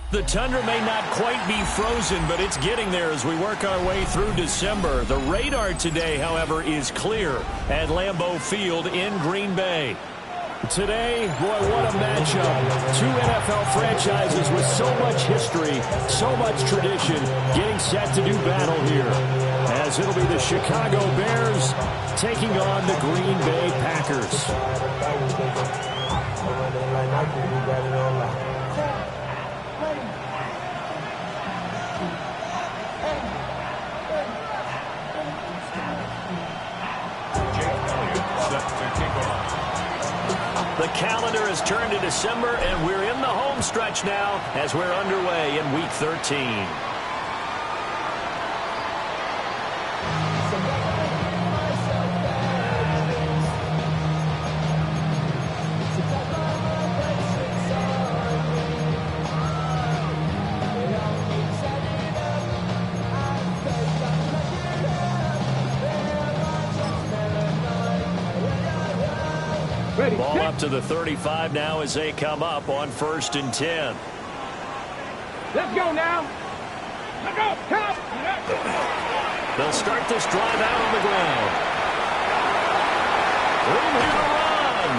The tundra may not quite be frozen, but it's getting there as we work our way through December. The radar today, however, is clear at Lambeau Field in Green Bay. Today, boy, what a matchup. Two NFL franchises with so much history, so much tradition, getting set to do battle here. As it'll be the Chicago Bears taking on the Green Bay Packers. The calendar has turned to December, and we're in the home stretch now as we're underway in Week 13. Ball up to the 35 now as they come up on 1st and 10. Let's go now. Let's go. Come. They'll start this drive out on the ground. Room here to run.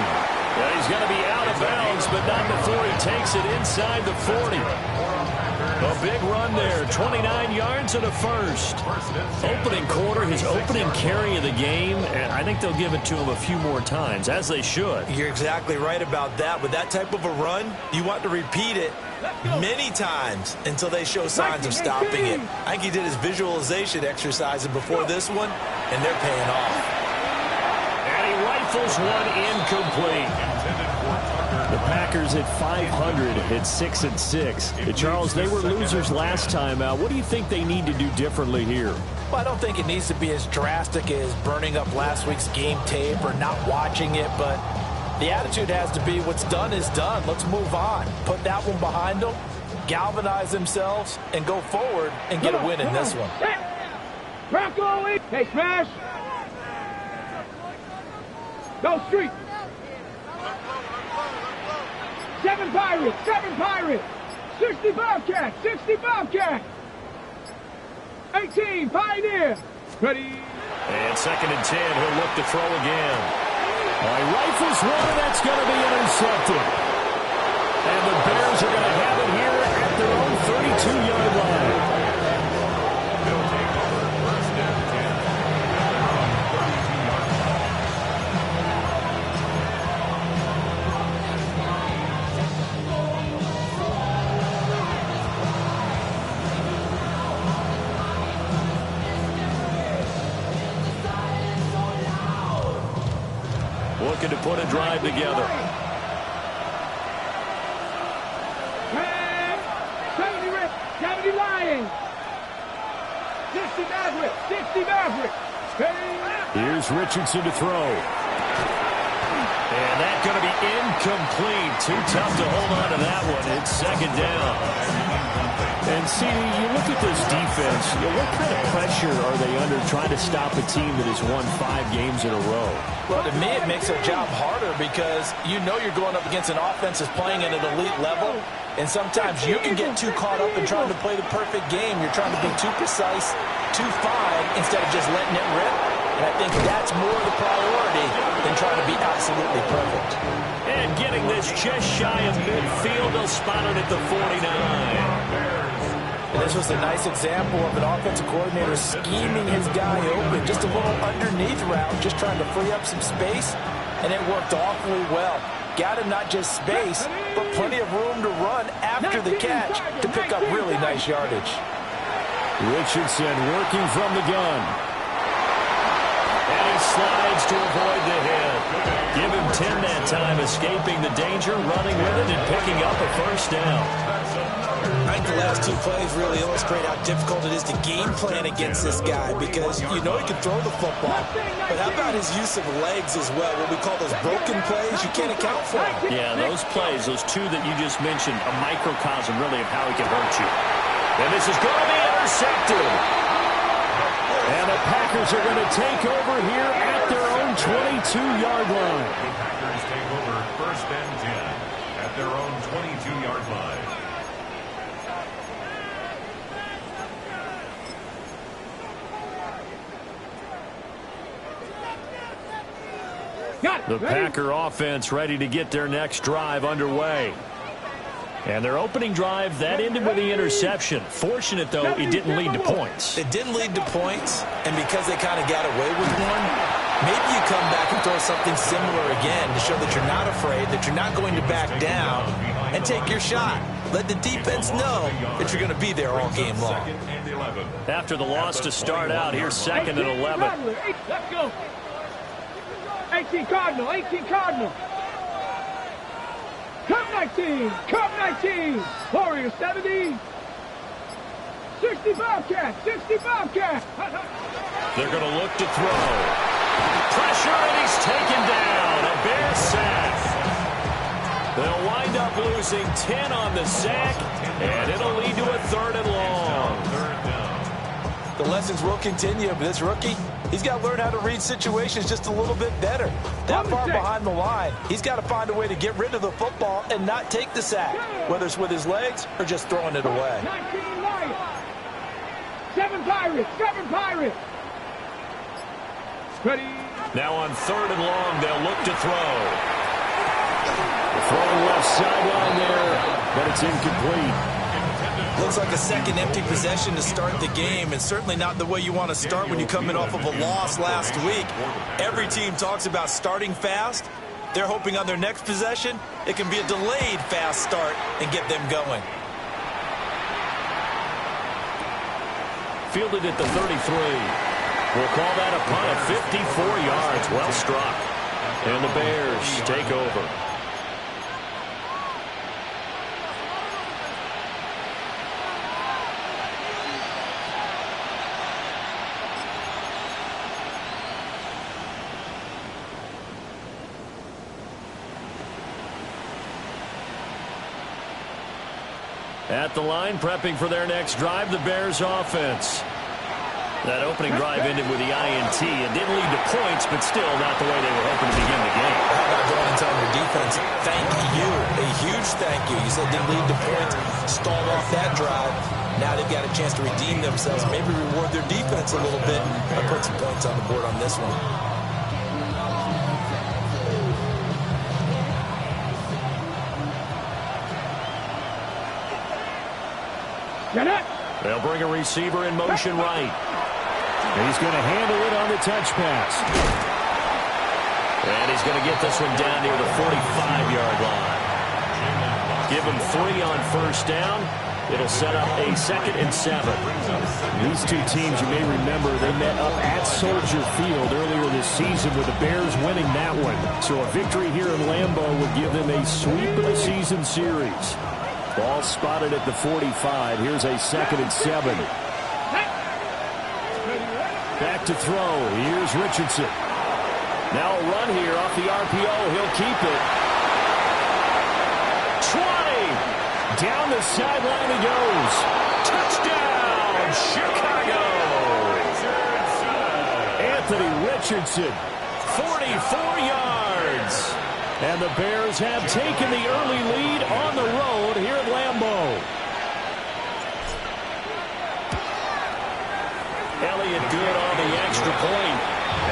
Yeah, he's going to be out of bounds, but not before he takes it inside the 40. A big run there, 29 yards and a first. Opening quarter, his opening carry of the game, and I think they'll give it to him a few more times, as they should. You're exactly right about that. With that type of a run, you want to repeat it many times until they show signs of stopping it. I think he did his visualization exercises before this one, and they're paying off. And he rifles one incomplete. The Packers at 500 at 6-6. Charles, they were losers last time out. What do you think they need to do differently here? Well, I don't think it needs to be as drastic as burning up last week's game tape or not watching it, but the attitude has to be what's done is done. Let's move on. Put that one behind them, galvanize themselves, and go forward and get a win in this one. Hey, smash. Go street. 7 Pirates, 7 Pirates. 60 Bobcats, 60 Bobcats. 18 Pioneer. Ready. And 2nd and 10, he'll look to throw again. He rifles one, and that's going to be intercepted. And the Bears are going to have it here at their own 32-yard line. Looking to put a drive together. 70 Lions. 60 Mavericks. 60 Mavericks. Here's Richardson to throw. And that's going to be incomplete. Too tough to hold on to that one. It's 2nd down. And, see, you look at this defense, what kind of pressure are they under trying to stop a team that has won 5 games in a row? Well, to me, it makes their job harder because you know you're going up against an offense that's playing at an elite level, and sometimes you can get too caught up in trying to play the perfect game. You're trying to be too precise, too fine, instead of just letting it rip. And I think that's more the priority than trying to be absolutely perfect. And getting this just shy of midfield, they'll spot it at the 49. And this was a nice example of an offensive coordinator scheming his guy open. Just a little underneath route, just trying to free up some space, and it worked awfully well. Got him not just space, but plenty of room to run after the catch to pick up really nice yardage. Richardson working from the gun. And he slides to avoid the hit. Give him 10 that time, escaping the danger, running with it, and picking up a 1st down. I think the last 2 plays really illustrate how difficult it is to game plan against this guy because you know he can throw the football, but how about his use of legs as well? What we call those broken plays, you can't account for them. Yeah, those plays, those 2 that you just mentioned, a microcosm really of how he can hurt you. And this is going to be intercepted. And the Packers are going to take over here at their own 22-yard line. The Packers take over 1st and 10 at their own 22-yard line. The Packer offense ready to get their next drive underway. And their opening drive, that ended with the interception. Fortunate, though, it didn't lead to points. It didn't lead to points, and because they kind of got away with one, maybe you come back and throw something similar again to show that you're not afraid, that you're not going to back down, and take your shot. Let the defense know that you're going to be there all game long. After the loss to start out, here's 2nd and 11. Let's go. 18 Cardinal, 18 Cardinal. Come 19, come 19. Warriors 70. 60 Bobcats, 60 Bobcats. They're going to look to throw. Pressure, and he's taken down. A Bear sack. They'll wind up losing 10 on the sack, and it'll lead to a 3rd and long. The lessons will continue, but this rookie, he's got to learn how to read situations just a little bit better. That far behind the line, he's got to find a way to get rid of the football and not take the sack, whether it's with his legs or just throwing it away. 19 Lions. 7 Pirates, 7 Pirates. Ready. Now on 3rd and long, they'll look to throw. Throwing left sideline there, but it's incomplete. Looks like a second empty possession to start the game, and certainly not the way you want to start when you come in off of a loss last week. Every team talks about starting fast. They're hoping on their next possession, it can be a delayed fast start and get them going. Fielded at the 33. We'll call that a punt of 54 yards. Well struck. And the Bears take over. At the line, prepping for their next drive, the Bears offense. That opening drive ended with the INT. It didn't lead to points, but still not the way they were hoping to begin the game. How about going and telling your defense, thank you, a huge thank you. You said didn't lead to points, stalled off that drive. Now they've got a chance to redeem themselves, maybe reward their defense a little bit, and put some points on the board on this one. They'll bring a receiver in motion right. He's going to handle it on the touch pass. And he's going to get this one down near the 45-yard line. Give him 3 on first down. It'll set up a 2nd and 7. These two teams, you may remember, they met up at Soldier Field earlier this season with the Bears winning that one. So a victory here in Lambeau would give them a sweep of the season series. Ball spotted at the 45. Here's a 2nd and 7. Back to throw. Here's Richardson. Now a run here off the RPO. He'll keep it. 20. Down the sideline he goes. Touchdown, Chicago. Anthony Richardson. 44 yards. And the Bears have taken the early lead on the road here at Lambeau. Elliott good on the extra point.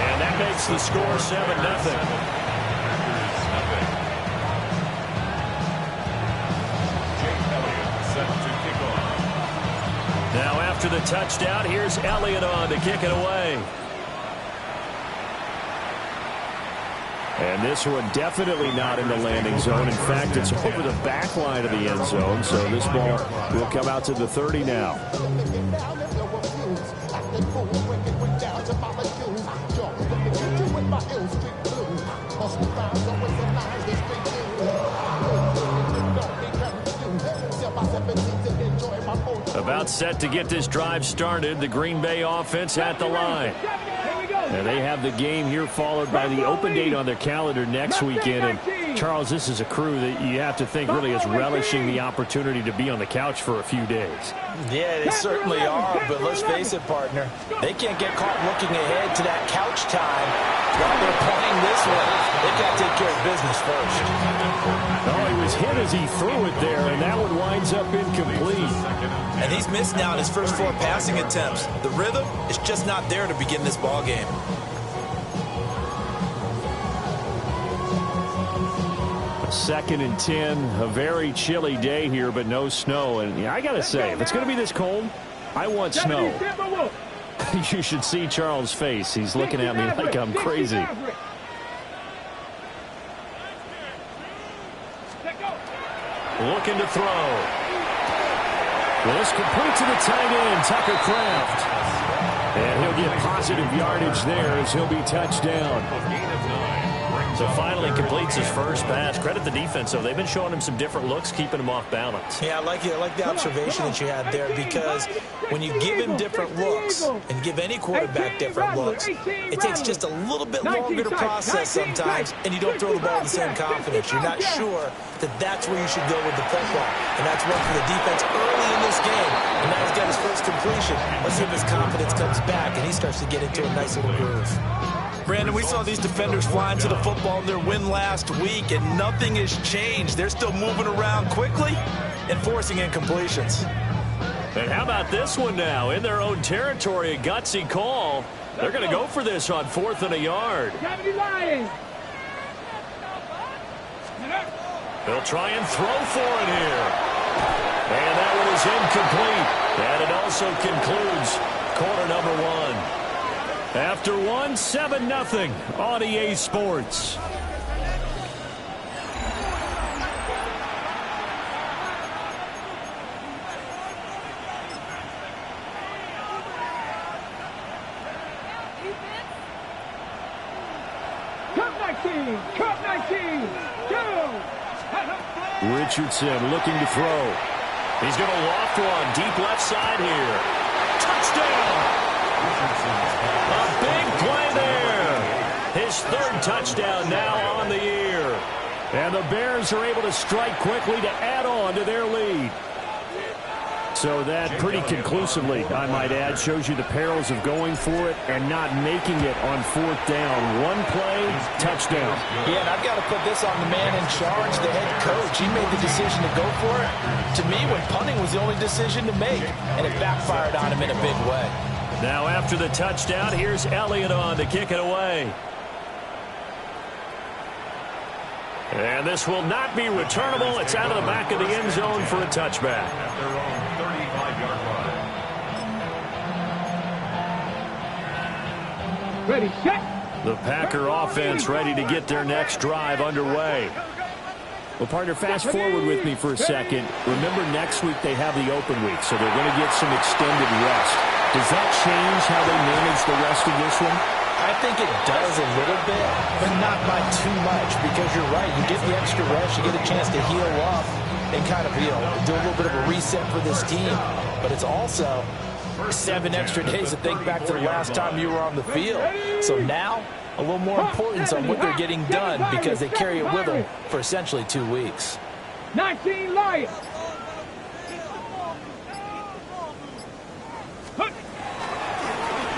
And that makes the score 7-0. Now after the touchdown, here's Elliott on to kick it away. And this one definitely not in the landing zone. In fact, it's over the back line of the end zone. So this ball will come out to the 30 now. About set to get this drive started. The Green Bay offense at the line. And they have the game here followed by the open date on their calendar next weekend. And Charles, this is a crew that you have to think really is relishing the opportunity to be on the couch for a few days. Yeah, they certainly are, but let's face it, partner. They can't get caught looking ahead to that couch time while they're playing this one. They've got to take care of business first. Oh, he was hit as he threw it there, and that one winds up incomplete. And he's missed now in his first 4 passing attempts. The rhythm is just not there to begin this ball game. 2nd and 10. A very chilly day here, but no snow. And yeah, I got to say, if it's going to be this cold, I want snow. You should see Charles' face. He's looking at me like I'm crazy. Looking to throw. Well, this complete to the tight end, Tucker Kraft. And he'll get positive yardage there as he'll be touched down. So finally completes his first pass. Credit the defense, though. They've been showing him some different looks, keeping him off balance. Yeah, I like the observation that you had there, because when you give him different looks and give any quarterback different looks, it takes just a little bit longer to process sometimes, and you don't throw the ball with the same confidence. You're not sure that that's where you should go with the football. And that's worked for the defense early in this game. And now he's got his first completion. Let's see if his confidence comes back and he starts to get into a nice little groove. Brandon, we saw these defenders flying to the football in their win last week, and nothing has changed. They're still moving around quickly and forcing incompletions. And how about this one now? In their own territory, a gutsy call. They're going to go for this on 4th and a yard. They'll try and throw for it here. And that one is incomplete. And it also concludes quarter number 1. After 7-0 on EA Sports. Cup 19, go! Richardson looking to throw. He's going to loft one deep left side here. Touchdown! A big play there. His 3rd touchdown now on the year. And the Bears are able to strike quickly to add on to their lead. So that pretty conclusively, I might add, shows you the perils of going for it and not making it on 4th down. One play, touchdown. Yeah, and I've got to put this on the man in charge, the head coach. He made the decision to go for it. To me, when punting was the only decision to make, and it backfired on him in a big way. Now after the touchdown, here's Elliott on to kick it away. And this will not be returnable. It's out of the back of the end zone for a touchback. Ready, set. The Packer offense ready to get their next drive underway. Well, partner, fast forward with me for a second. Remember, next week they have the open week, so they're going to get some extended rest. Does that change how they manage the rest of this one? I think it does a little bit, but not by too much, because you're right. You get the extra rest, you get a chance to heal up and kind of, do a little bit of a reset for this team. But it's also 7 extra days to think back to the last time you were on the field. So now, a little more importance on what they're getting done, because they carry it with them for essentially 2 weeks. 19 Lions.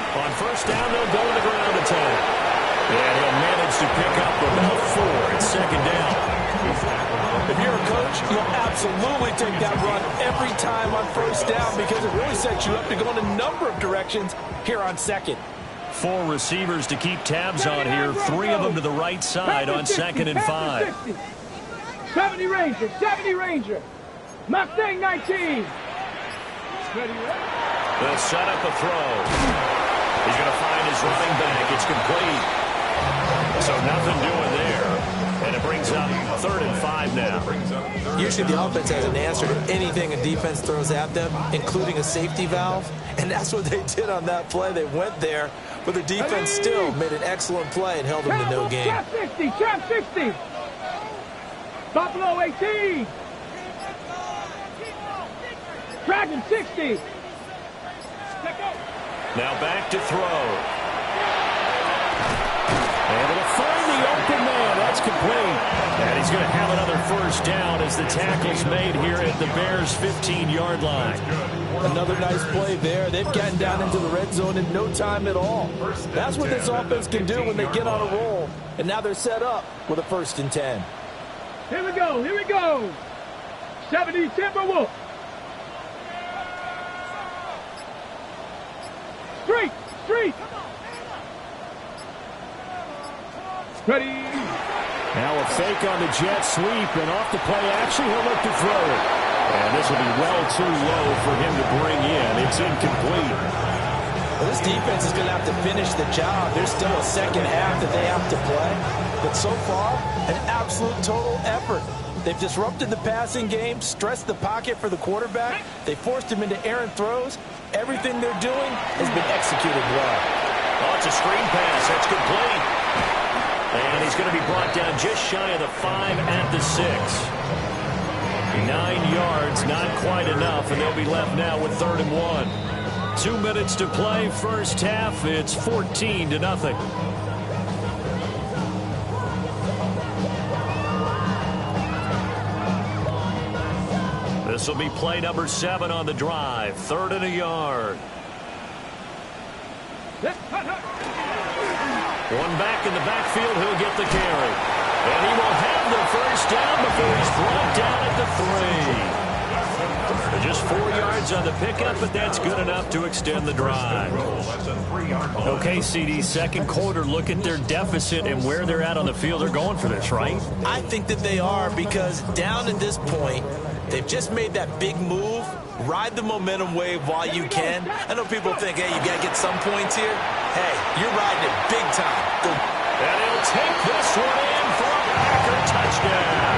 On 1st down, they'll go to the ground attack. And he'll manage to pick up about 4. It's 2nd down. If you're a coach, you'll absolutely take that run every time on 1st down, because it really sets you up to go in a number of directions here on 2nd. 4 receivers to keep tabs on here. 3 of them to the right side on 2nd and 5. 70 Ranger, 70 Ranger. Mustang 19. They'll set up a throw. He's going to find his running back. It's complete. So nothing doing there. And it brings up 3rd and 5 now. Usually the offense has an answer to anything a defense throws at them, including a safety valve. And that's what they did on that play. They went there, but the defense still made an excellent play and held them to no gain. Trap 60, trap 60. Buffalo 18. Dragon 60. Now back to throw. Able to find the open man. That's complete. And he's going to have another 1st down as the tackle's made here at the Bears' 15-yard line. Another nice play there. They've gotten down into the red zone in no time at all. That's what this offense can do when they get on a roll. And now they're set up with a 1st and 10. Here we go, here we go. 70 Timberwolves. Street. Ready. Now a fake on the jet sweep, and off the play action, he'll look to throw it. And this will be well too low for him to bring in. It's incomplete. Well, this defense is going to have to finish the job. There's still a second half that they have to play. But so far, an absolute total effort. They've disrupted the passing game, stressed the pocket for the quarterback. They forced him into errant throws. Everything they're doing has been executed well. Oh, it's a screen pass. That's complete. And he's going to be brought down just shy of the 5 at the 6. 9 yards, not quite enough, and they'll be left now with 3rd and 1. 2 minutes to play, first half. It's 14-0. This will be play number 7 on the drive. 3rd and a yard. One back in the backfield. He'll get the carry. And he will have the first down before he's brought down at the 3. Just 4 yards on the pickup, but that's good enough to extend the drive. Okay, CD, second quarter, look at their deficit and where they're at on the field. They're going for this, right? I think that they are, because down at this point, they've just made that big move. Ride the momentum wave while you can. I know people think, hey, you got to get some points here. Hey, you're riding it big time. Go. And he'll take this one in for a Packer touchdown.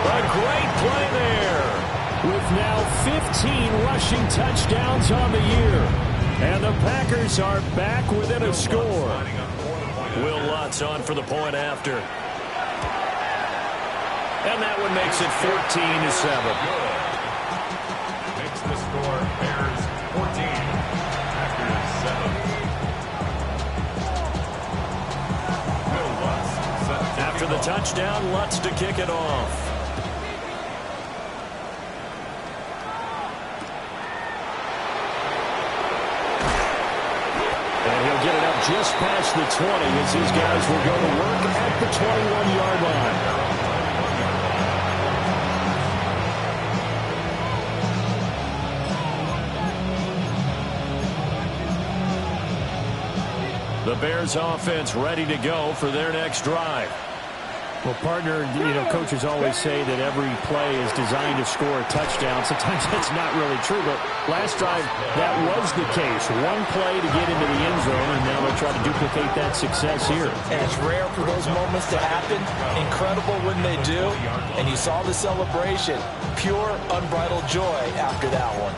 A great play there. With now 15 rushing touchdowns on the year. And the Packers are back within a score. Will Lutz on for the point after. And that one makes it 14-7. Makes the score Bears 14, Packers 7. Will Lutz set to After the touchdown, Lutz to kick it off. And he'll get it up just past the 20 as these guys will go to work at the 21-yard line. The Bears offense ready to go for their next drive. Well, partner, coaches always say that every play is designed to score a touchdown. Sometimes that's not really true, but last drive, that was the case. One play to get into the end zone, and now they'll try to duplicate that success here. And it's rare for those moments to happen. Incredible when they do. And you saw the celebration. Pure, unbridled joy after that one.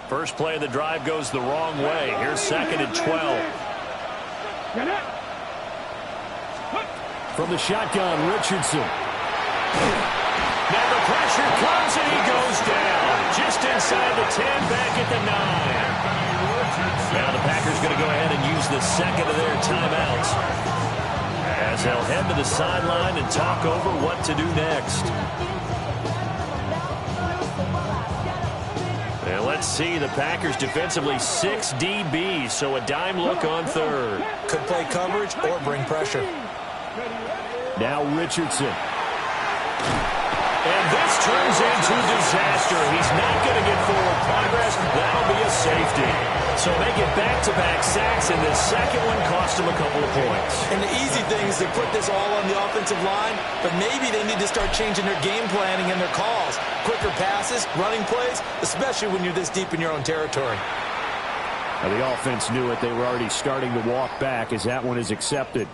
First play of the drive goes the wrong way. Here's 2nd and 12. From the shotgun, Richardson. Now the pressure comes and he goes down. Just inside the 10, back at the 9. Now the Packers going to go ahead and use the second of their timeouts, as they'll head to the sideline and talk over what to do next. And let's see, the Packers defensively 6 DBs, so a dime look on 3rd. Could play coverage or bring pressure. Now Richardson. And this turns into disaster. He's not going to get forward progress. That'll be a safety. So they get back-to-back sacks, and the second one cost him a couple of points. And the easy thing is to put this all on the offensive line, but maybe they need to start changing their game planning and their calls. Quicker passes, running plays, especially when you're this deep in your own territory. Now the offense knew it. They were already starting to walk back as that one is accepted.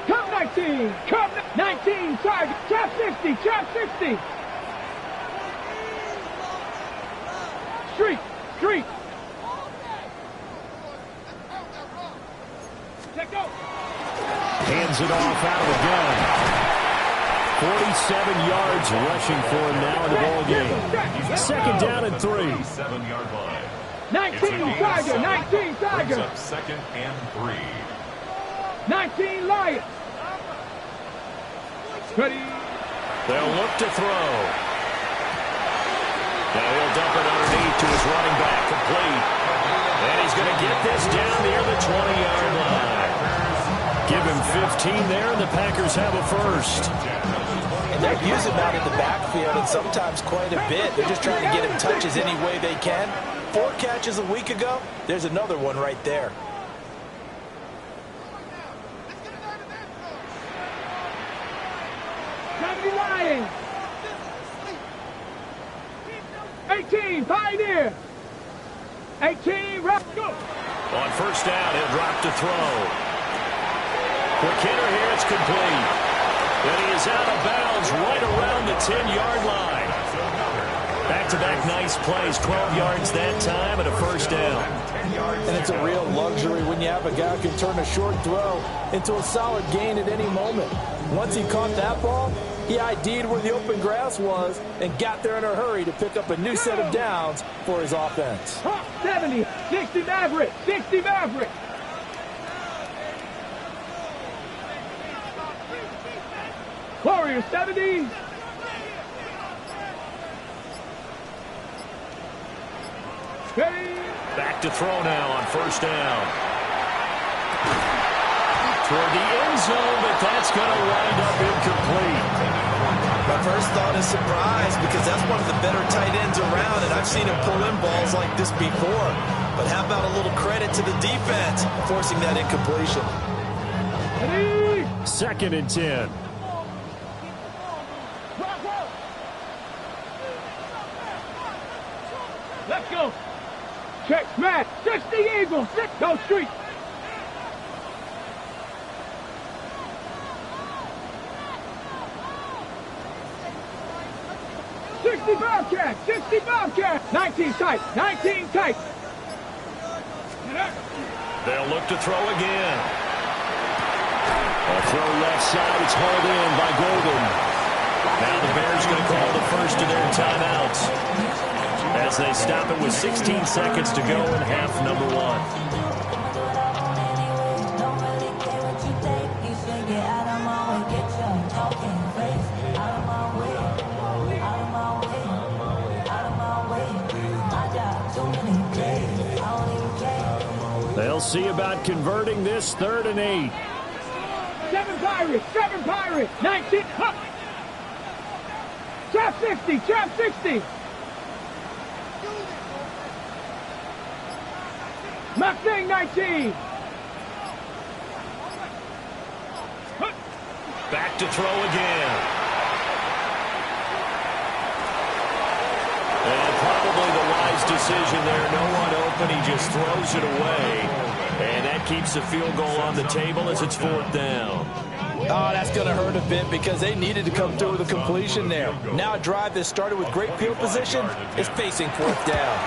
Come 19, come 19, target, trap 60, trap 60. Street, street. Let go. Hands it off out of the gun. 47 yards rushing for him now in the ball game. Second down and 3. 7-yard line. 19 Tiger, 19 Tiger. Brings up second and 3. 19 Lions. Ready. They'll look to throw. Now he'll dump it underneath to his running back, complete. And he's going to get this down near the 20-yard line. Give him 15 there, and the Packers have a first. And they're using him out in the backfield, and sometimes quite a bit. They're just trying to get him touches any way they can. 4 catches a week ago. There's another one right there. Lions. 18 Pioneer. 18 Rock. On first down, he'll drop to throw. Quick hitter here, it's complete. And he is out of bounds right around the 10-yard line. Back-to-back nice plays, 12 yards that time and a first down. And it's a real luxury when you have a guy who can turn a short throw into a solid gain at any moment. Once he caught that ball, he ID'd where the open grass was and got there in a hurry to pick up a new set of downs for his offense. 70, 60 Maverick, 60 Maverick. Warrior 70. Back to throw now on first down. Toward the end zone, but that's going to wind up incomplete. My first thought is surprise, because that's one of the better tight ends around, and I've seen him pull in balls like this before. But how about a little credit to the defense forcing that incompletion? Second and 10. Let's go. Check smash. 60 Eagles. Go street. Bobcat, 60 Bobcat, 19 tight, 19 tight. They'll look to throw again. A throw left side, it's hauled in by Golden. Now the Bears going to call the first of their timeouts as they stop it with 16 seconds to go in half number 1. They'll see about converting this 3rd and 8. 7 Pirates, 19. Huh. Trap 60, trap 60. Mustang 19. Huh. Back to throw again. And probably the wise decision there. No one open. He just throws it away. And that keeps the field goal on the table as it's 4th down. Oh, that's going to hurt a bit because they needed to come through with a completion there. Now a drive that started with great field position is facing 4th down.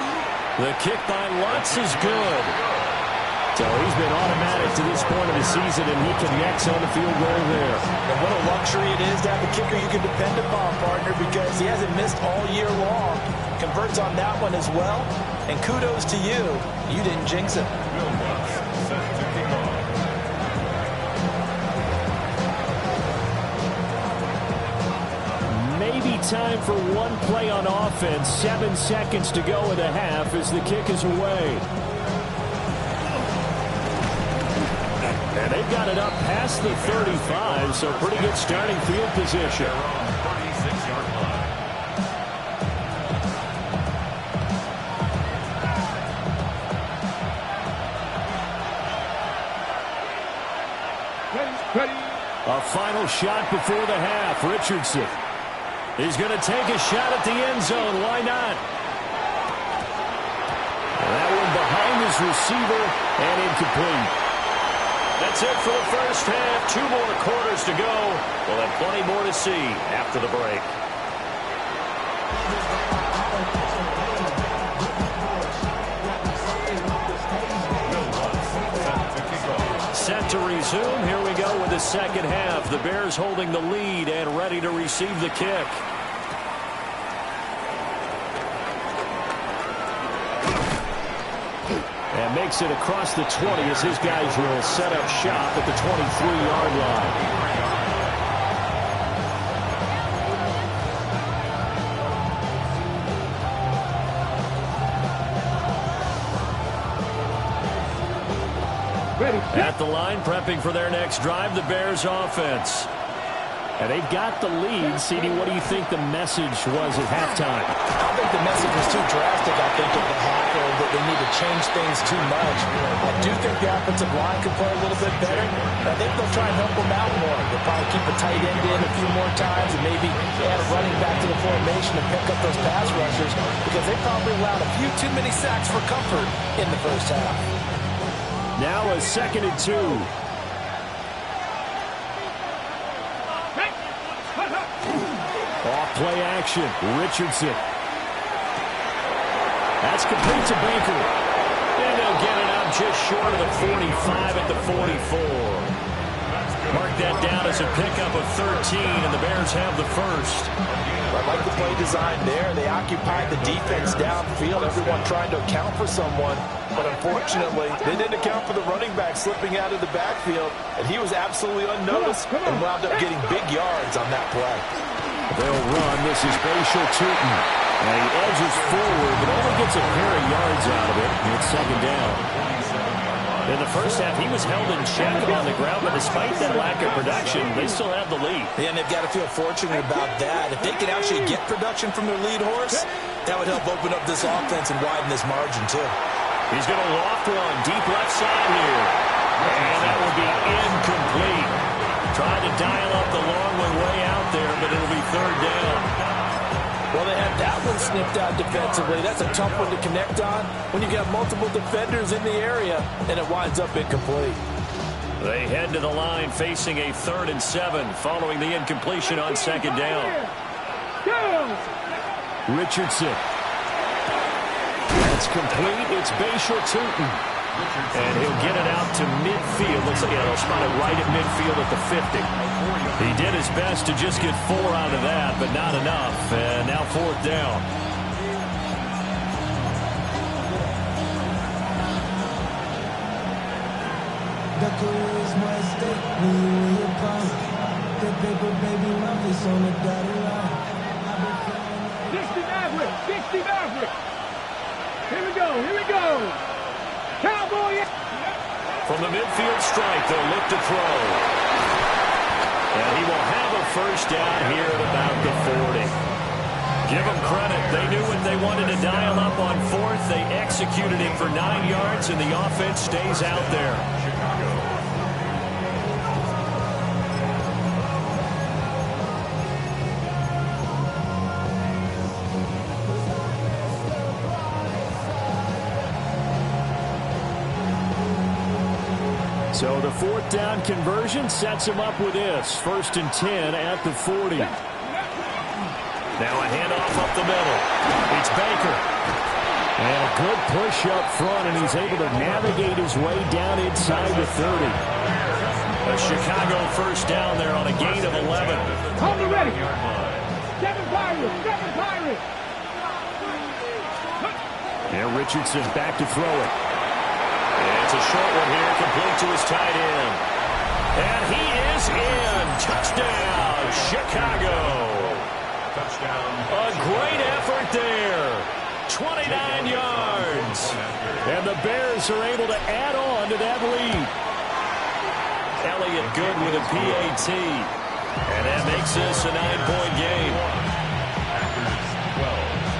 The kick by Lutz is good. So he's been automatic to this point of the season, and he connects on the field goal there. And what a luxury it is to have a kicker you can depend upon, partner, because he hasn't missed all year long. Converts on that one as well. And kudos to you. You didn't jinx it. Maybe time for one play on offense. 7 seconds to go in the half as the kick is away. And they've got it up past the 35, so pretty good starting field position. 36-yard line. Ready. A final shot before the half. Richardson. He's going to take a shot at the end zone. Why not? That one behind his receiver and incomplete. That's it for the first half. 2 more quarters to go. We'll have plenty more to see after the break. Set to resume. Here we go with the second half. The Bears holding the lead and ready to receive the kick. And makes it across the 20 as his guys will set up shop at the 23-yard line. At the line, prepping for their next drive, the Bears offense. And they've got the lead. CD, what do you think the message was at halftime? I don't think the message was too drastic, I think, at the half, or that they need to change things too much. I do think the offensive line could play a little bit better. I think they'll try and help them out more. They'll probably keep a tight end in a few more times and maybe add a running back to the formation and pick up those pass rushers because they probably allowed a few too many sacks for comfort in the first half. Now a 2nd and 2. Off play action. Richardson. That's complete to Baker. And they'll get it up just short of the 45 at the 44. Mark that down as a pickup of 13, and the Bears have the first. I like the play design there. They occupied the defense downfield, everyone trying to account for someone. But unfortunately, they didn't account for the running back slipping out of the backfield, and he was absolutely unnoticed and wound up getting big yards on that play. They'll run. This is Bashal Tutin. And he edges forward, but only gets a pair of yards out of it. It's 2nd down. In the first half, he was held in check on the ground, but despite that lack of production, they still have the lead. Yeah, and they've got to feel fortunate about that. If they can actually get production from their lead horse, that would help open up this offense and widen this margin, too. He's going to loft one deep left side here. And that will be incomplete. Trying to dial up the long way out there, but it'll be 3rd down. Well, they had that one snipped out defensively. That's a tough one to connect on when you got multiple defenders in the area, and it winds up incomplete. They head to the line facing a 3rd and 7 following the incompletion on 2nd down. Richardson. That's complete. It's Bashal Tutin. And he'll get it out to midfield. Looks like they'll spot it right at midfield at the 50. He did his best to just get 4 out of that, but not enough. And now 4th down. Here we go, here we go. Cowboy. From the midfield strike, they'll look to throw. And he will have a first down here at about the 40. Give them credit. They knew what they wanted to dial up on 4th. They executed it for 9 yards, and the offense stays out there. So the 4th down conversion sets him up with this. 1st and 10 at the 40. Now a handoff up the middle. It's Baker. And a good push up front, and he's able to navigate his way down inside the 30. A Chicago first down there on a gain of 11. Hold it ready. 7 Pirates, 7 Pirates. And Richardson back to throw it. It's a short one here, complete to his tight end. And he is in. Touchdown, Chicago. Touchdown. A great effort there. 29 yards. And the Bears are able to add on to that lead. Elliott good with a PAT. And that makes this a 9-point game. Packers 12.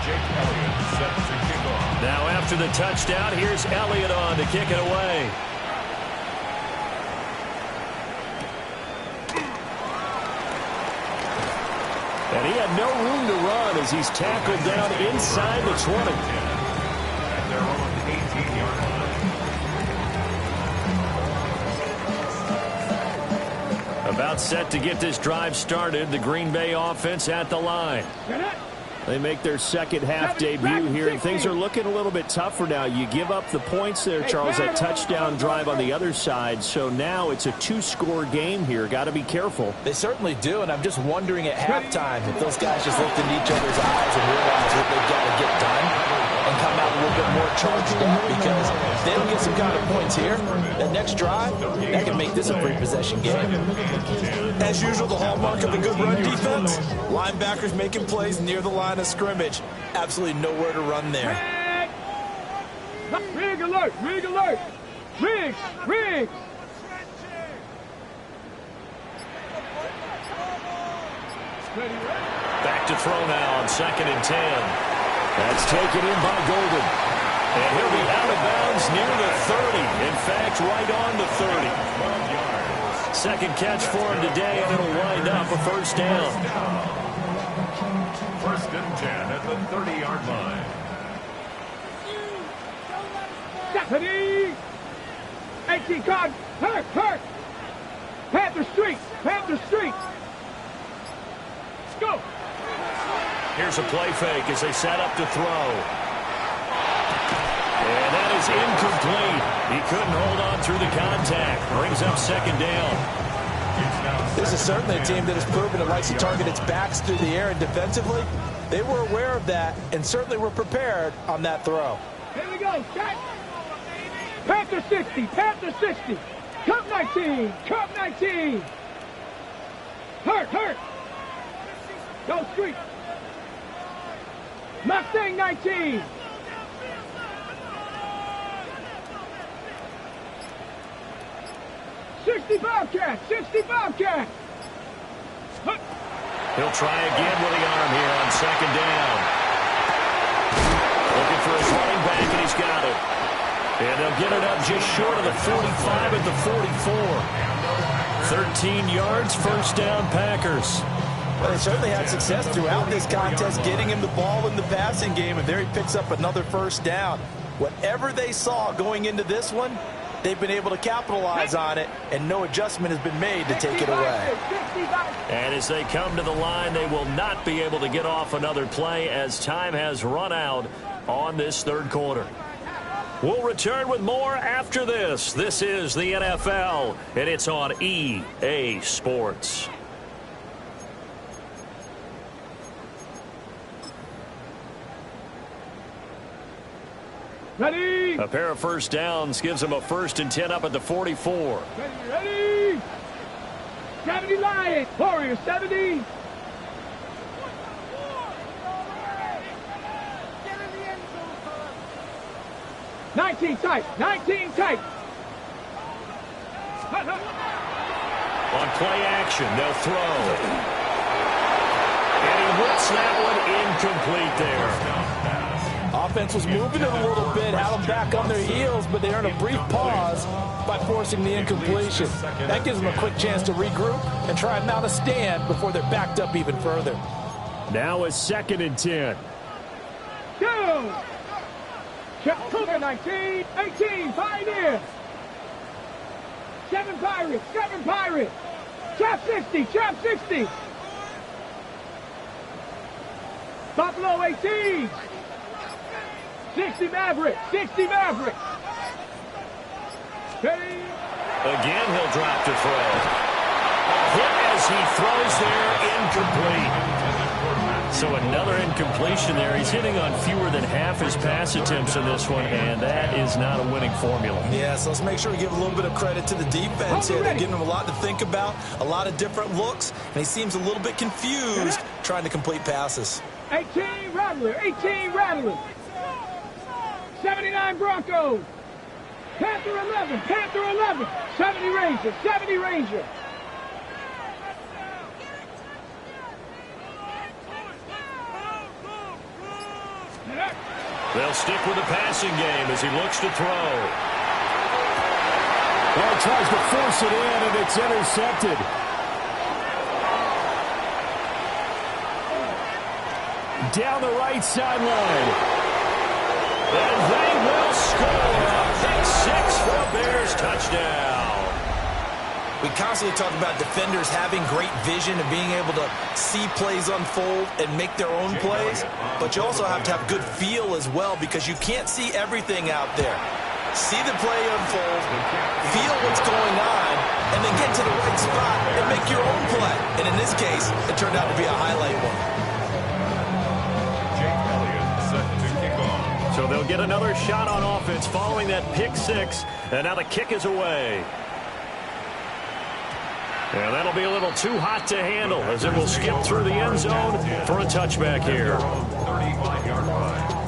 Jake Elliott set to kick off. Now after the touchdown, here's Elliott on to kick it away. And he had no room to run as he's tackled down inside the 20. And they're on the 18-yard line. About set to get this drive started. The Green Bay offense at the line. They make their second half debut here, and things are looking a little bit tougher now. You give up the points there, Charles, that touchdown drive on the other side. So now it's a 2-score game here. Got to be careful. They certainly do, and I'm just wondering at halftime if those guys just looked into each other's eyes and realized what they've got to get done and come out a little bit more charged up, because if they don't get some kind of points here, that next drive, that can make this a three-possession game. As usual, the hallmark of a good run defense, linebackers making plays near the line of scrimmage. Absolutely nowhere to run there. Rig alert! Rig alert! Rig! Rig! Back to throw now on 2nd and 10. That's taken in by Golden. And he'll be out of bounds near the 30. In fact, right on the 30. Second catch for him today, and it'll wind up a first down. 1st and 10 at the 30-yard line. Stephanie! 18 card! Hurt! Hurt! Panther Street! Panther Street! Let's go! Here's a play fake as they set up to throw. And that is incomplete. He couldn't hold on through the contact. Brings up 2nd down. This is certainly a team that has proven it likes to target its backs through the air, and defensively, they were aware of that and certainly were prepared on that throw. Here we go, set! Panther 60, Panther 60. Cup 19, Cup 19. Hurt, hurt. Go street. Mustang 19. Bobcat, 60 Bobcat. Hut. He'll try again with the arm here on 2nd down. Looking for his running back, and he's got it. And they'll get it up just short of the 45 at the 44. 13 yards, first down, Packers. Well, they certainly had success throughout this contest getting him the ball in the passing game, and there he picks up another first down. Whatever they saw going into this one, they've been able to capitalize on it, and no adjustment has been made to take it away. And as they come to the line, they will not be able to get off another play as time has run out on this 3rd quarter. We'll return with more after this. This is the NFL, and it's on EA Sports. Ready? A pair of first downs gives them a 1st and 10 up at the 44. Ready? 70 Lions. Warriors 70. Nineteen tight. 19 tight. On play action, they'll throw. And he whips that one incomplete there. Offense was moving it a little bit, had them back on their heels, but they earned a brief pause by forcing the incompletion. That gives them a quick chance to regroup and try and mount a stand before they're backed up even further. Now a 2nd and 10. Go! Cougar 19, 18, Pioneer. 7 Pirates, 7 Pirates. Chap 60, Chap 60. Buffalo 18. 60 Maverick, 60 Maverick. Ready? Again, he'll drop to throw. A hit as he throws there, incomplete. So another incompletion there. He's hitting on fewer than half his pass attempts in this one, and that is not a winning formula. Yeah, so let's make sure we give a little bit of credit to the defense here. They're giving him a lot to think about, a lot of different looks, and he seems a little bit confused trying to complete passes. 18 Rattler, 18 Rattler. 79 Broncos. Panther 11, Panther 11. 70 Ranger, 70 Ranger. They'll stick with the passing game as he looks to throw. Well, he tries to force it in, and it's intercepted. Down the right sideline. And they will score a pick six for a Bears touchdown. We constantly talk about defenders having great vision and being able to see plays unfold and make their own plays, but you also have to have good feel as well because you can't see everything out there. See the play unfold, feel what's going on, and then get to the right spot and make your own play. And in this case, it turned out to be a highlight one. Jake Elliott set to kick off. So they'll get another shot on offense following that pick six. And now the kick is away. And that'll be a little too hot to handle as it will skip through the end zone for a touchback here. 35-yard line.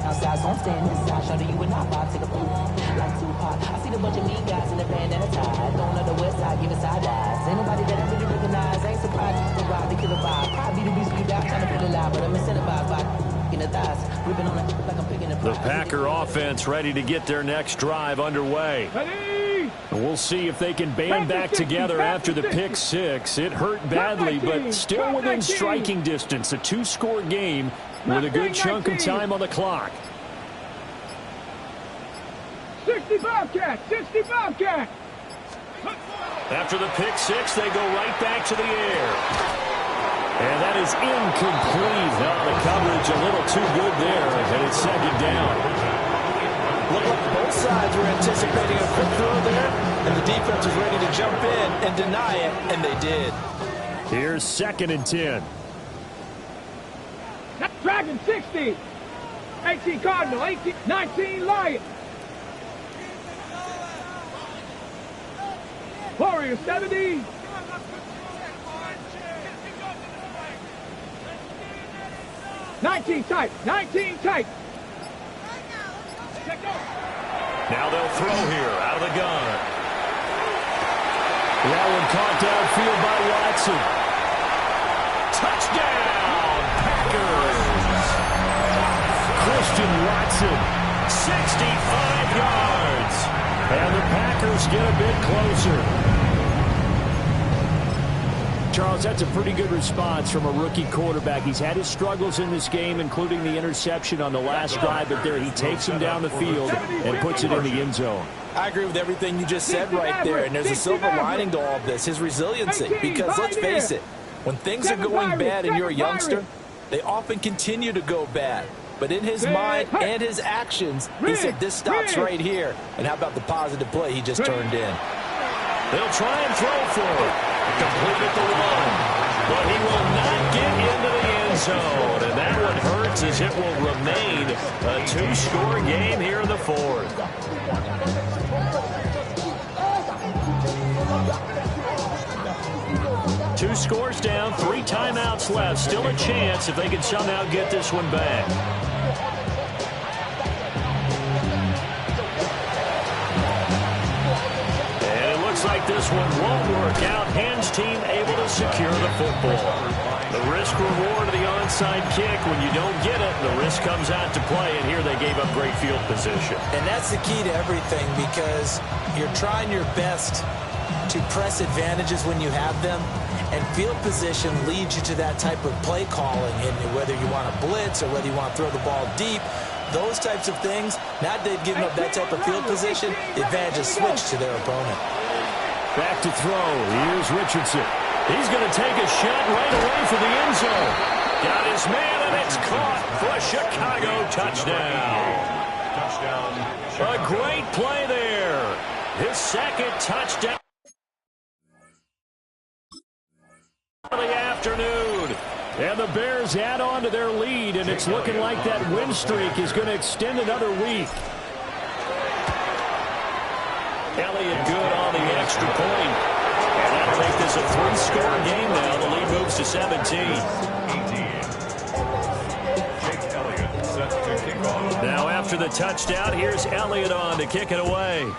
Outside, so I'm standing inside, show you and I vibe, take a boom, like Tupac. I see the bunch of mean guys in the band and a tie. Throwing on the west side, giving side eyes. Ain't nobody that I really recognize. Ain't surprised to ride the killer vibe. Probably the beast we got, trying to feel alive, but I'm incentivized by in the thighs, ripping on it like I'm picking a The Packer offense ready to get their next drive underway. And we'll see if they can band back together after the pick six. It hurt badly, but still within striking distance. A two-score game with a good chunk of time on the clock. 60 Bobcats, 60 Bobcats. After the pick six, they go right back to the air. And that is incomplete. The coverage a little too good there, and it's second down. Looked like both sides were anticipating a quick throw there, and the defense was ready to jump in and deny it, and they did. Here's 2nd and 10. Dragon 60. 18 Cardinal, 19 Lion. Warrior 70. Tight. 19 tight. Now they'll throw here out of the gun. That one caught downfield by Watson. Touchdown, Packers. Christian Watson, 65 yards. And the Packers get a bit closer. Charles, that's a pretty good response from a rookie quarterback. He's had his struggles in this game, including the interception on the last drive, but there he takes him down the field and puts it in the end zone. I agree with everything you just said right there, and there's a silver lining to all of this, his resiliency. Because let's face it, when things are going bad and you're a youngster, they often continue to go bad. But in his mind and his actions, he said, this stops right here. And how about the positive play he just turned in? They'll try and throw for it. Complete at the one. But he will not get into the end zone. And that one hurts as it will remain a two-score game here in the fourth. Two scores down, 3 timeouts left. Still a chance if they can somehow get this one back. Like this one won't work out. Hans team able to secure the football. The risk reward of the onside kick. When you don't get it, the risk comes out to play, and here they gave up great field position. And that's the key to everything, because you're trying your best to press advantages when you have them, and field position leads you to that type of play calling, and whether you want to blitz or whether you want to throw the ball deep, those types of things. Now they've given up that type of field position, the advantage is switched to their opponent. Back to throw. Here's Richardson. He's going to take a shot right away for the end zone. Got his man, and it's caught for a Chicago touchdown. A great play there. His second touchdown of the afternoon. And the Bears add on to their lead, and it's looking like that win streak is going to extend another week. Elliott good on the extra point. And that'll make this a 3-score game now. The lead moves to 17. Now after the touchdown, here's Elliott on to kick it away.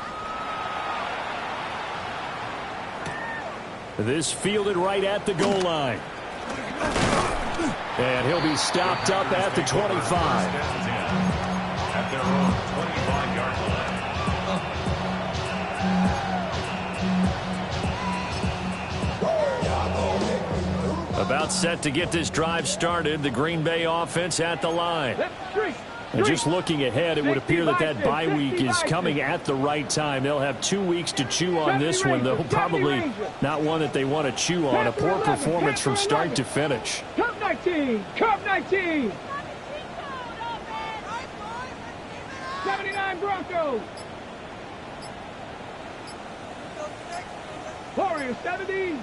This fielded right at the goal line. And he'll be stopped up at the 25. At their own 25-yard line. About set to get this drive started. The Green Bay offense at the line. And just looking ahead, it would appear that that bye week is coming at the right time. They'll have 2 weeks to chew on this one, though probably not one that they want to chew on. A poor performance from start to finish. Cup 19! Cup 19! 79 Broncos! Warriors 70!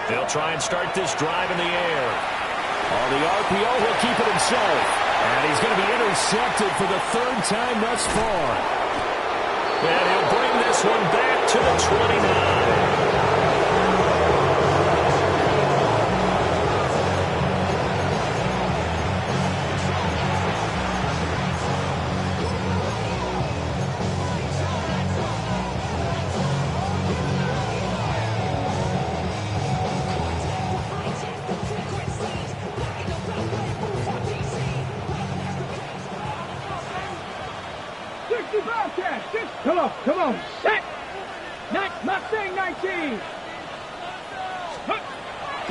They'll try and start this drive in the air. On the RPO, he'll keep it himself. And he's going to be intercepted for the third time thus far. And he'll bring this one back to the 29. Come on, set! Mustang 19!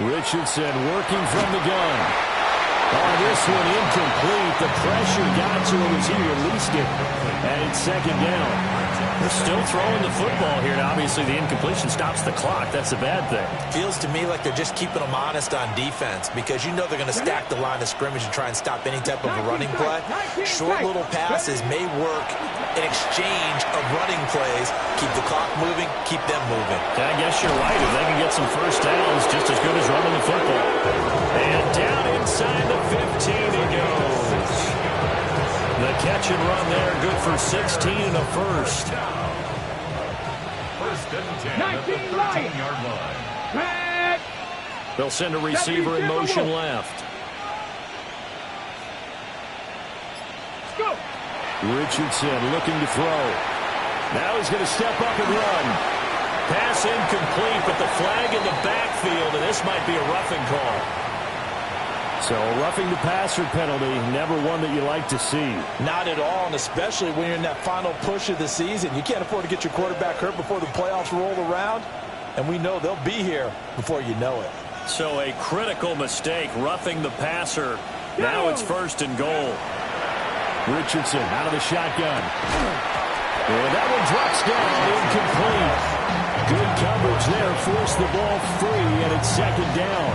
Richardson working from the gun. On this one, incomplete. The pressure got to him as he released it. And it's second down. They're still throwing the football here. Now, obviously, the incompletion stops the clock. That's a bad thing. Feels to me like they're just keeping them honest on defense because you know they're going to stack the line of scrimmage and try and stop any type of a running play. Short little passes may work in exchange of running plays. Keep the clock moving, keep them moving. I guess you're right. If they can get some first downs, just as good as running the football. And down inside the 15 he goes. The catch and run there, good for 16 and a first. First and 10 at the 13-yard line. They'll send a receiver in motion left. Richardson looking to throw. Now he's going to step up and run. Pass incomplete, but the flag in the backfield, and this might be a roughing call. So a roughing the passer penalty, never one that you like to see. Not at all, and especially when you're in that final push of the season. You can't afford to get your quarterback hurt before the playoffs roll around, and we know they'll be here before you know it. So a critical mistake, roughing the passer. Now it's first and goal. Richardson out of the shotgun. And that one drops down, incomplete. Good coverage there, forced the ball free, and it's second down.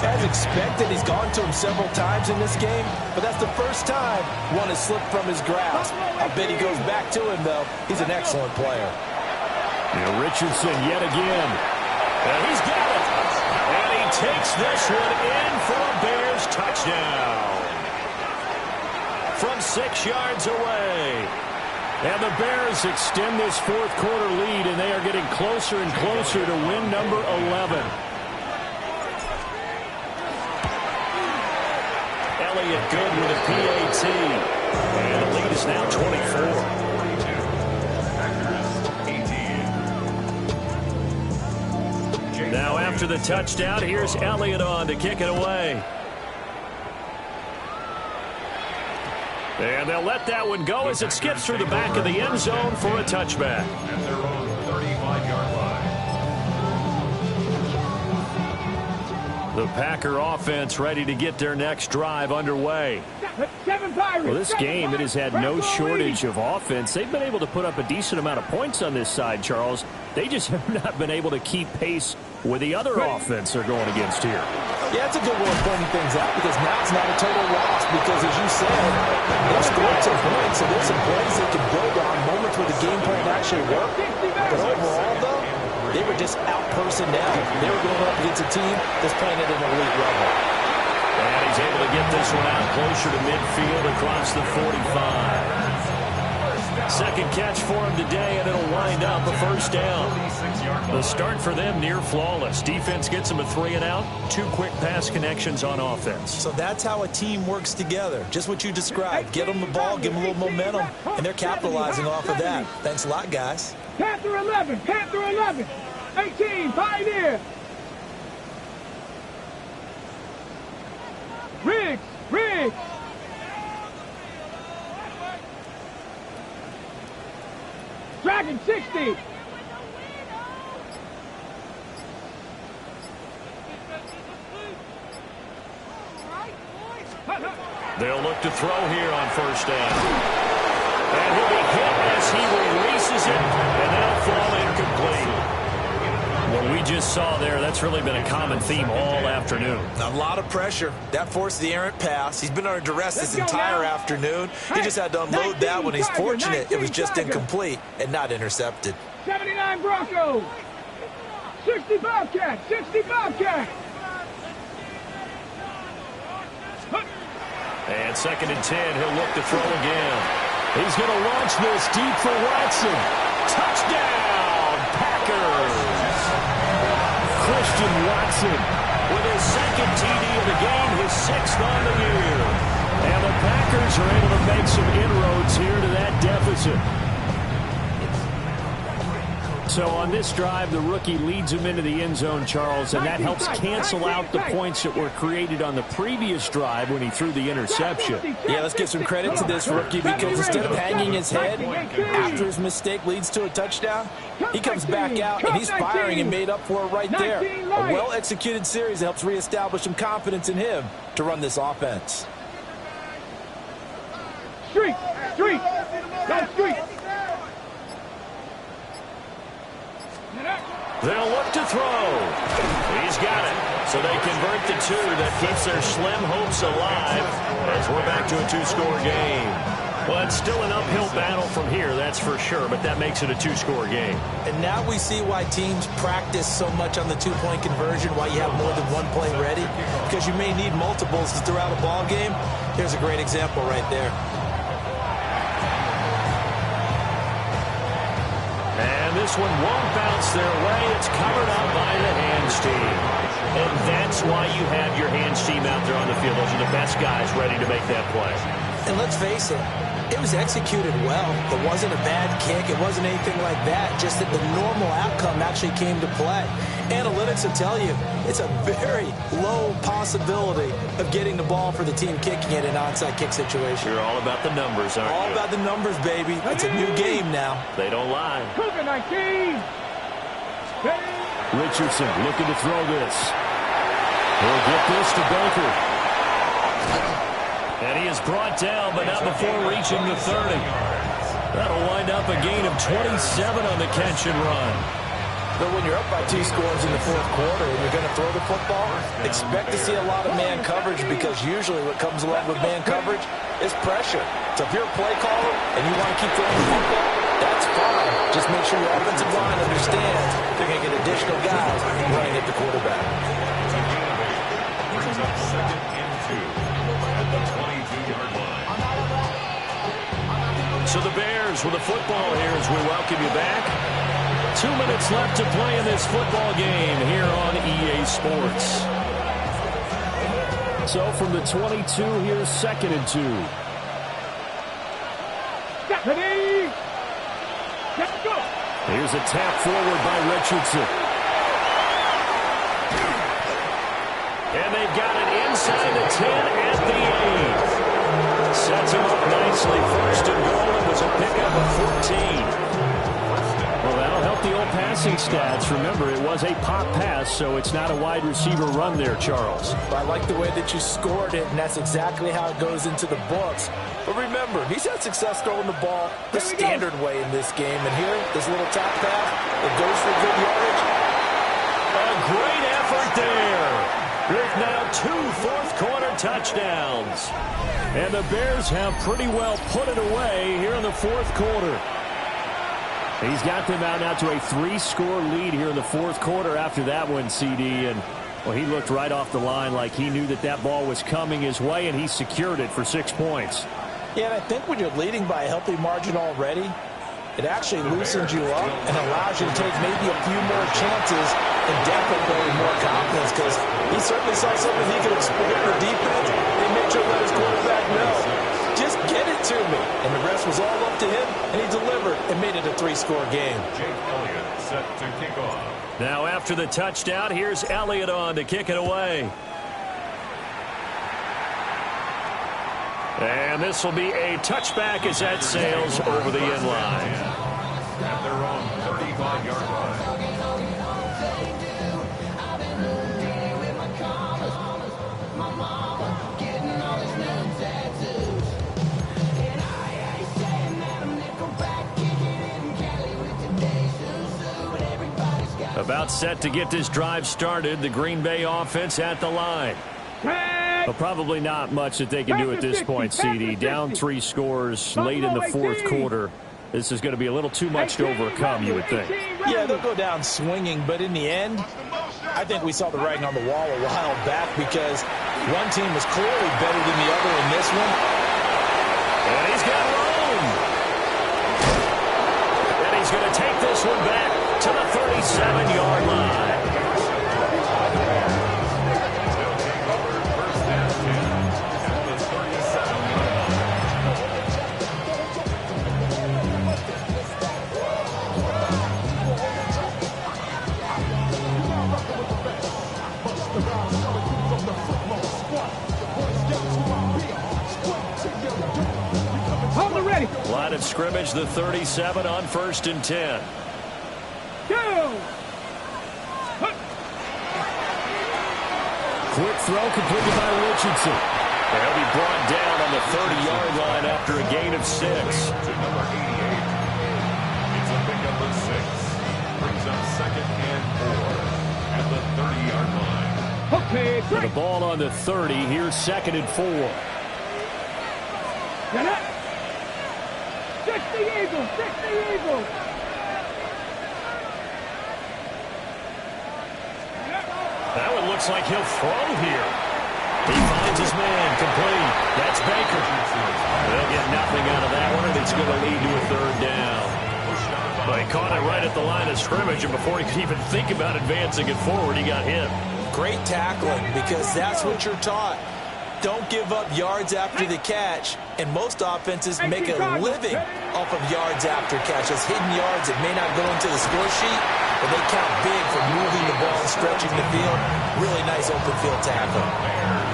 As expected, he's gone to him several times in this game, but that's the first time one has slipped from his grasp. I bet he goes back to him, though. He's an excellent player. Now Richardson yet again. And he's got it. And he takes this one in for a Bears touchdown. From 6 yards away. And the Bears extend this fourth quarter lead, and they are getting closer and closer to win number 11. Elliott good with a PAT. And the lead is now 24. Now after the touchdown, here's Elliott on to kick it away. And they'll let that one go as it skips through the back of the end zone for a touchback. At their own 35-yard line. The Packer offense ready to get their next drive underway. Well, this game, it has had no shortage of offense. They've been able to put up a decent amount of points on this side, Charles. They just have not been able to keep pace with the other offense they're going against here. Yeah, it's a good way of pointing things out because now it's not a total loss because, as you said, they've scored some points, so there's some plays they can build on, moments where the game plan actually worked. But overall, though, they were just out-personnel. They were going up against a team that's playing at an elite level. And he's able to get this one out closer to midfield across the 45. Second catch for him today, and it'll wind up a first down. The start for them near flawless. Defense gets them a 3-and-out. 2 quick pass connections on offense. So that's how a team works together. Just what you described. Get them the ball, give them a little momentum, and they're capitalizing off of that. Thanks a lot, guys. Panther 11, Panther 11, 18, Pioneer. Riggs. Dragon 60. They'll look to throw here on first down. And he'll be hit as he releases it, and that'll fall incomplete. What we just saw there, that's really been a common theme all afternoon. A lot of pressure. That forced the errant pass. He's been under duress this entire afternoon. He just had to unload that one. He's fortunate it was just incomplete and not intercepted. 79 Broncos. 60 Bobcats. 60 Bobcats. 2nd and 10. He'll look to throw again. He's going to launch this deep for Watson. Touchdown, Packers. Christian Watson with his 2nd TD of the game, his 6th on the year. And the Packers are able to make some inroads here to that deficit. So on this drive, the rookie leads him into the end zone, Charles, and that helps cancel out the points that were created on the previous drive when he threw the interception. Yeah, let's give some credit to this rookie because instead of hanging his head after his mistake leads to a touchdown, he comes back out and he's firing and made up for it right there. A well-executed series that helps reestablish some confidence in him to run this offense. Street. They'll look to throw. He's got it. So they convert the 2. That keeps their slim hopes alive as we're back to a 2-score game. Well, it's still an uphill battle from here, that's for sure, but that makes it a 2-score game. And now we see why teams practice so much on the 2-point conversion, why you have more than one play ready, because you may need multiples throughout a ball game. Here's a great example right there. And this one won't bounce their way. It's covered up by the hands team. And that's why you have your hands team out there on the field. Those are the best guys ready to make that play. And let's face it, it was executed well. It wasn't a bad kick. It wasn't anything like that. Just that the normal outcome actually came to play. Analytics will tell you it's a very low possibility of getting the ball for the team kicking it in an onside kick situation. You're all about the numbers, aren't you? All about the numbers, baby. It's a new game now. They don't lie. COVID-19. Richardson looking to throw this. He'll get this to Baker. And he is brought down, but not before reaching the 30. That'll wind up a gain of 27 on the catch and run. But when you're up by 2 scores in the 4th quarter and you're going to throw the football, expect to see a lot of man coverage because usually what comes along with man coverage is pressure. So if you're a play caller and you want to keep throwing the football, that's fine. Just make sure your offensive line understands they're going to get additional guys running at the quarterback. Second and 2 at the 22-yard line. So the Bears with the football here as we welcome you back. 2 minutes left to play in this football game here on EA Sports. So from the 22, here's 2nd and 2. Here's a tap forward by Richardson. And they've got it inside the 10 at the 8. Sets him up nicely. 1st and goal. It was a pickup of 14. Well, that'll help the old passing stats. Remember, it was a pop pass, so it's not a wide receiver run there, Charles. I like the way that you scored it, and that's exactly how it goes into the books. But remember, he's had success throwing the ball the standard way in this game. And here, this little top pass, it goes for good yardage. A great effort there. There's now 2 fourth-quarter touchdowns. And the Bears have pretty well put it away here in the 4th quarter. He's got them out now to a 3-score lead here in the 4th quarter after that one, CD. And, well, he looked right off the line like he knew that that ball was coming his way, and he secured it for 6 points. Yeah, and I think when you're leading by a healthy margin already, it actually loosens you up and allows you to take maybe a few more chances and definitely more confidence because he certainly saw something he could exploit in the defense and made sure to let his quarterback know. Just get it to me. And the rest was all up to him, and he delivered and made it a 3-score game. Jake Elliott set to kick off. Now after the touchdown, here's Elliott on to kick it away. And this will be a touchback as that sails over the end line. At their own 35-yard line. About set to get this drive started, the Green Bay offense at the line. But probably not much that they can do at this point, CD. Down 3 scores late in the 4th quarter. This is going to be a little too much to overcome, you would think. Yeah, they'll go down swinging, but in the end, I think we saw the writing on the wall a while back because one team was clearly better than the other in this one. And he's got room. And he's going to take this one back to the 37-yard line. Line of scrimmage, the 37 on 1st and 10. Go! Quick throw completed by Richardson. They'll be brought down on the 30-yard line after a gain of 6. To number 88. It's a pickup of 6. Brings up 2nd and 4 at the 30-yard line. Okay, The ball on the 30. Here's 2nd and 4. Get it? 60 Eagles! 60 Eagles! That one looks like he'll throw here. He finds his man, complete. That's Baker. They'll get nothing out of that one, and it's going to lead to a 3rd down. Well, he caught it right at the line of scrimmage, and before he could even think about advancing it forward, he got hit. Great tackling, because that's what you're taught. Don't give up yards after the catch, and most offenses make a living off of yards after catch. Those hidden yards that may not go into the score sheet, but they count big for moving the ball and stretching the field. Really nice open field tackle.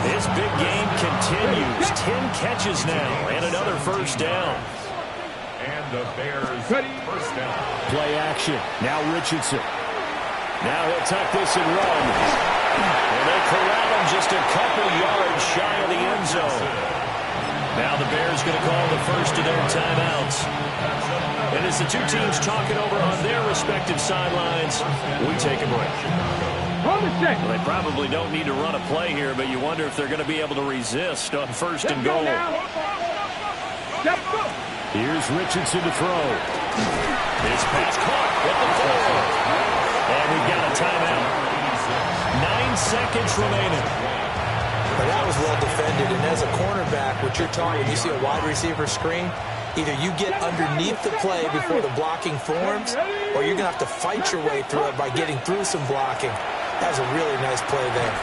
This big game continues. 10 catches now, and another 1st down. And the Bears first down. Play action. Now Richardson. Now he'll tuck this and run. And they corral him just a couple yards shy of the end zone. Now the Bears going to call the first of their timeouts. And as the two teams talking over on their respective sidelines, we take a break. Hold the check. Well, they probably don't need to run a play here, but you wonder if they're going to be able to resist on 1st and goal. Let's go. Here's Richardson to throw. His pass caught at the 4. And we've got a timeout. 9 seconds remaining. But that was well defended, and as a cornerback, what you're taught when you see a wide receiver screen, either you get underneath the play before the blocking forms, or you're going to have to fight your way through it by getting through some blocking. That was a really nice play there.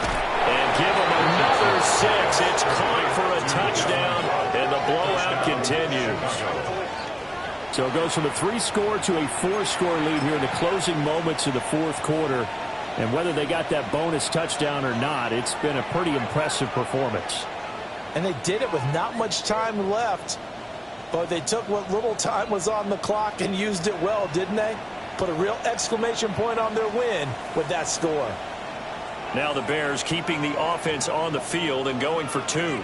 And give him another 6. It's caught for a touchdown, and the blowout continues. So it goes from a 3-score to a 4-score lead here in the closing moments of the 4th quarter. And whether they got that bonus touchdown or not, it's been a pretty impressive performance. And they did it with not much time left. But they took what little time was on the clock and used it well, didn't they? Put a real exclamation point on their win with that score. Now the Bears keeping the offense on the field and going for 2. The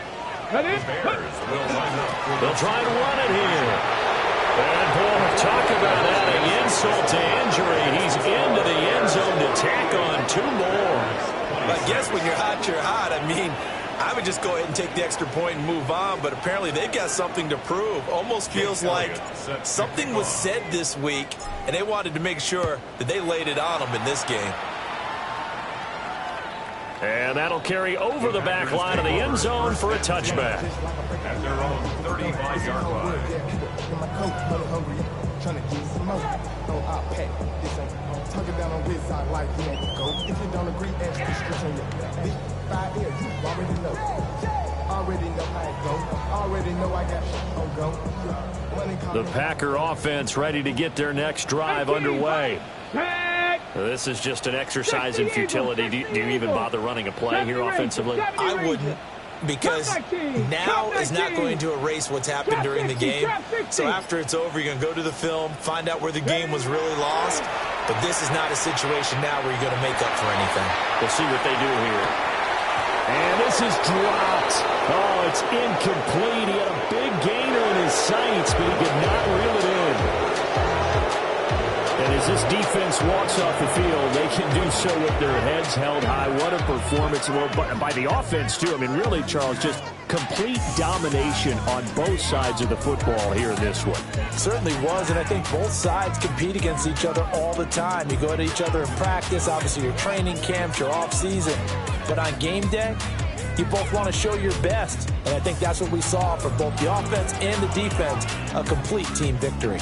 Bears will line up. They'll try and run it here. And boy, talk about adding insult to injury. He's into the end zone to tack on 2 more. I guess when you're hot, you're hot. I mean, I would just go ahead and take the extra point and move on, but apparently they've got something to prove. Almost feels like something was said this week, and they wanted to make sure that they laid it on them in this game. And that'll carry over the back line of the end zone for a touchback. At their own 35-yard line. Talking down on his side like he had to go. If you don't agree, ask the stretch on your big 5 ears. You already know. Already know how it go. Already know I got shit on go. The Packer offense ready to get their next drive underway. This is just an exercise in futility. Do you even bother running a play here offensively? I wouldn't, because now is not going to erase what's happened during the game. So after it's over, you're going to go to the film, find out where the game was really lost. But this is not a situation now where you're going to make up for anything. We'll see what they do here. And this is dropped. Oh, it's incomplete. He had a big gainer in his sights, but he could not reel it in. And as this defense walks off the field, they can do so with their heads held high. What a performance by the offense, too. I mean, really, Charles, just complete domination on both sides of the football here in this one. Certainly was, and I think both sides compete against each other all the time. You go at each other in practice, obviously your training camps, your off-season. But on game day, you both want to show your best. And I think that's what we saw from both the offense and the defense, a complete team victory.